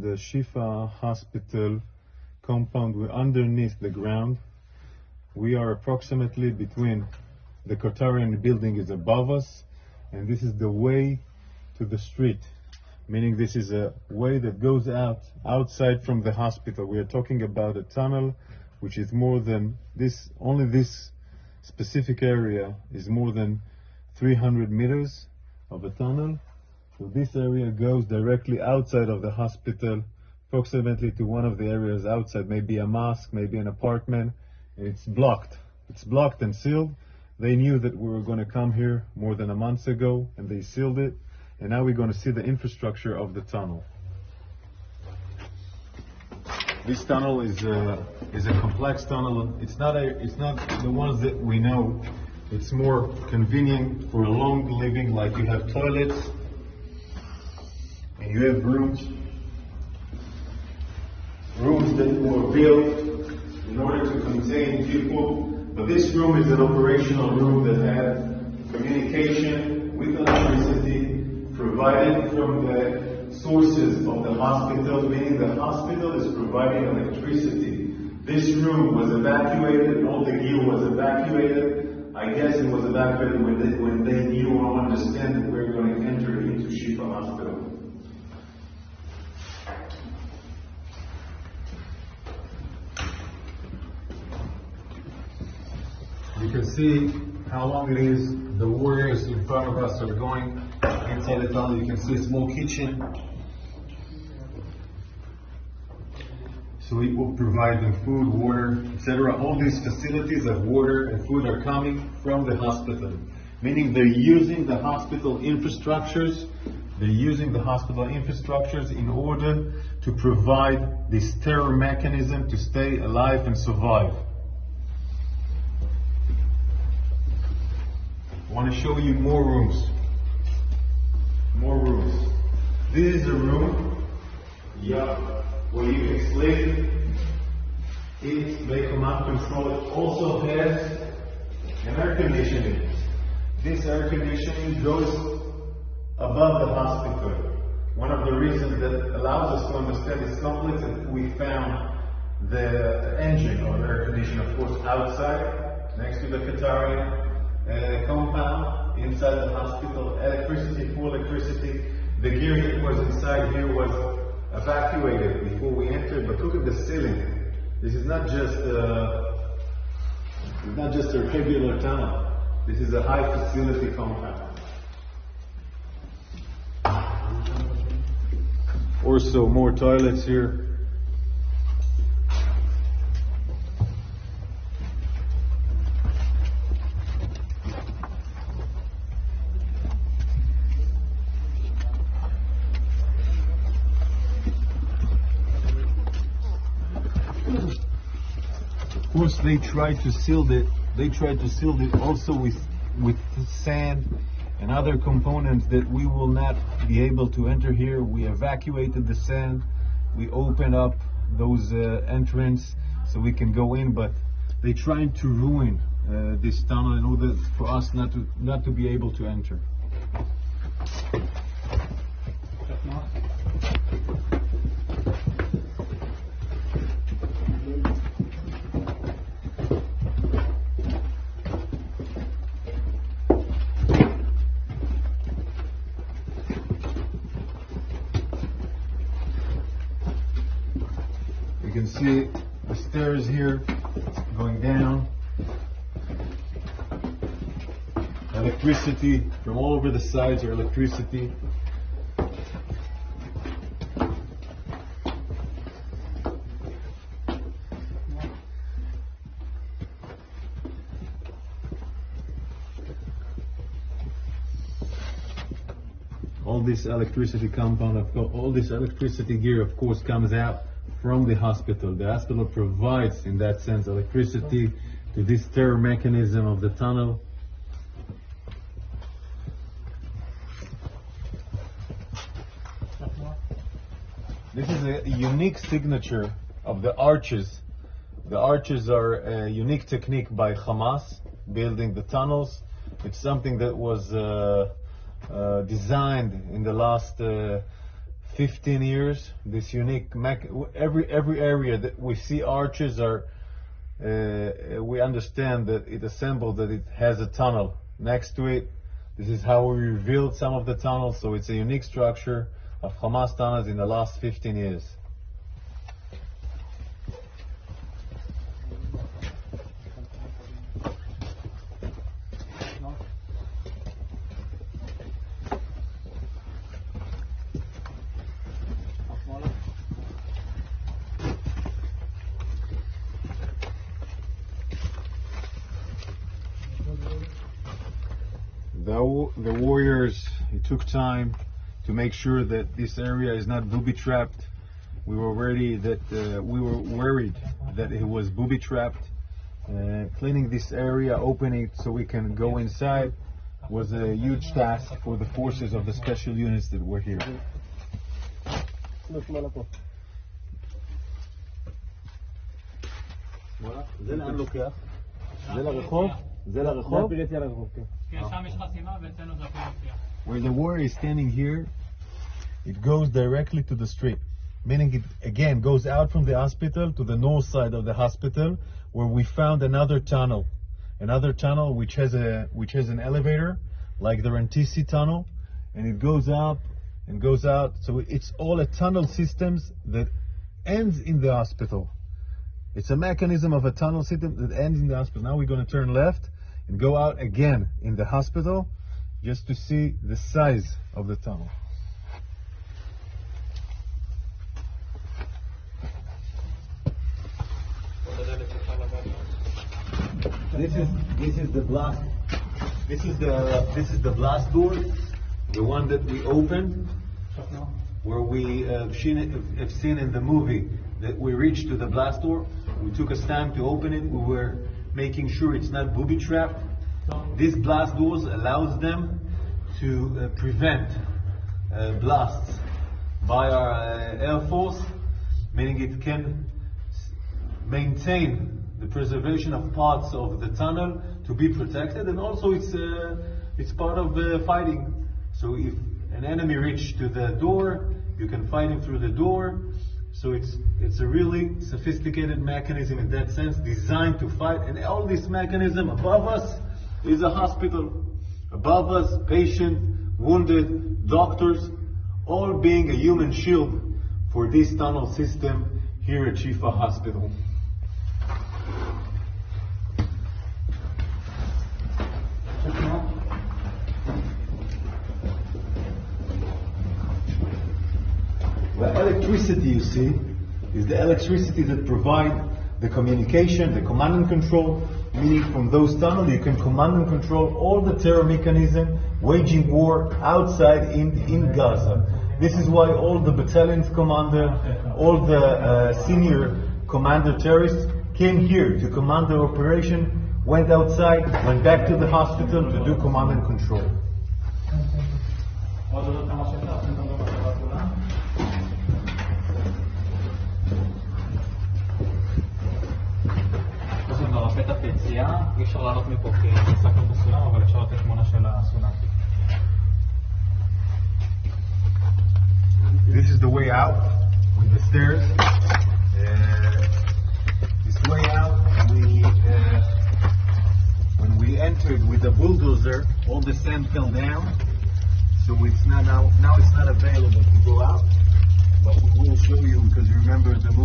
the Shifa Hospital compound. We're underneath the ground. We are approximately between the Kotarian building is above us, and this is the way to the street, meaning this is a way that goes outside from the hospital. We are talking about a tunnel which is more than this, only this specific area is more than 300 meters of a tunnel. So this area goes directly outside of the hospital, approximately to one of the areas outside, maybe a mosque, maybe an apartment, and it's blocked. It's blocked and sealed. They knew that we were going to come here more than a month ago, and they sealed it. And now we're going to see the infrastructure of the tunnel. This tunnel is a complex tunnel. It's not the ones that we know. It's more convenient for long living, like you have toilets and you have rooms that were built in order to contain people. But this room is an operational room that has communication with electricity provided from the sources of the hospital, meaning the hospital is providing electricity. This room was evacuated, all the gear was evacuated. I guess it was evacuated when they knew or understand that we're going to enter into Shifa Hospital. You can see how long it is. The warriors in front of us are going inside the tunnel. You can see a small kitchen. So it will provide them food, water, etc. All these facilities of water and food are coming from the hospital, meaning they're using the hospital infrastructures. They're using the hospital infrastructures in order to provide this terror mechanism to stay alive and survive. I want to show you more rooms. More rooms. This is a room, where you can sleep, eat, make command control. It also has an air conditioning. This air conditioning goes above the hospital. One of the reasons that allows us to understand this complex is that we found the engine or the air conditioner, of course, outside, next to the Qatari compound, inside the hospital. Electricity, full electricity. The gear that was inside here was evacuated before we entered, but look at the ceiling. This is not just a regular tunnel. This is a high facility compound. Also more toilets here. Of course, they tried to seal it. They tried to seal it also with sand and other components that we will not be able to enter here. We evacuated the sand. We opened up those entrance so we can go in, but they tried to ruin this tunnel in order for us not to be able to enter. You can see the stairs here going down. Electricity from all over the sides are electricity. All this electricity compound, all this electricity gear, of course, comes out from the hospital. The hospital provides, in that sense, electricity to this terror mechanism of the tunnel. This is a unique signature of the arches. The arches are a unique technique by Hamas, building the tunnels. It's something that was designed in the last 15 years. This unique every area that we see arches are, we understand that it assembled, that it has a tunnel next to it. This is how we revealed some of the tunnels, so it's a unique structure of Hamas tunnels in the last 15 years. The warriors, it took time to make sure that this area is not booby-trapped. We were worried that it was booby-trapped. Cleaning this area, opening it so we can go inside, was a huge task for the forces of the special units that were here. Where the warrior is standing here, it goes directly to the street, meaning it again goes out from the hospital to the north side of the hospital, where we found another tunnel which has an elevator like the Rantisi tunnel, and it goes up and goes out. So it's all a tunnel systems that ends in the hospital. It's a mechanism of a tunnel system that ends in the hospital. Now we're going to turn left and go out again in the hospital just to see the size of the tunnel. This is the blast. This is the blast door, the one that we opened, where we have seen in the movie that we reached to the blast door. We took us time to open it. We were making sure it's not booby-trapped. These blast doors allows them to prevent blasts by our Air Force, meaning it can maintain the preservation of parts of the tunnel to be protected, and also it's part of the fighting. So if an enemy reaches to the door, you can fight him through the door. So it's a really sophisticated mechanism in that sense, designed to fight. And all this mechanism above us is a hospital. Above us, patient, wounded, doctors, all being a human shield for this tunnel system here at Shifa Hospital. The electricity you see is the electricity that provides the communication, the command and control, meaning from those tunnels you can command and control all the terror mechanism waging war outside in Gaza. This is why all the battalion's commander, all the senior commander terrorists came here to command the operation, went outside, went back to the hospital to do command and control. אי אפשר לעלות מפה כי נסקר בסולם, אבל אפשר לתת תמונה של הסולם. This is the way out with the stairs. This way out, when we entered with the bulldozer, all the sand fell down. So it's not now it's not available to go out. But we will show you, because you remember the movie.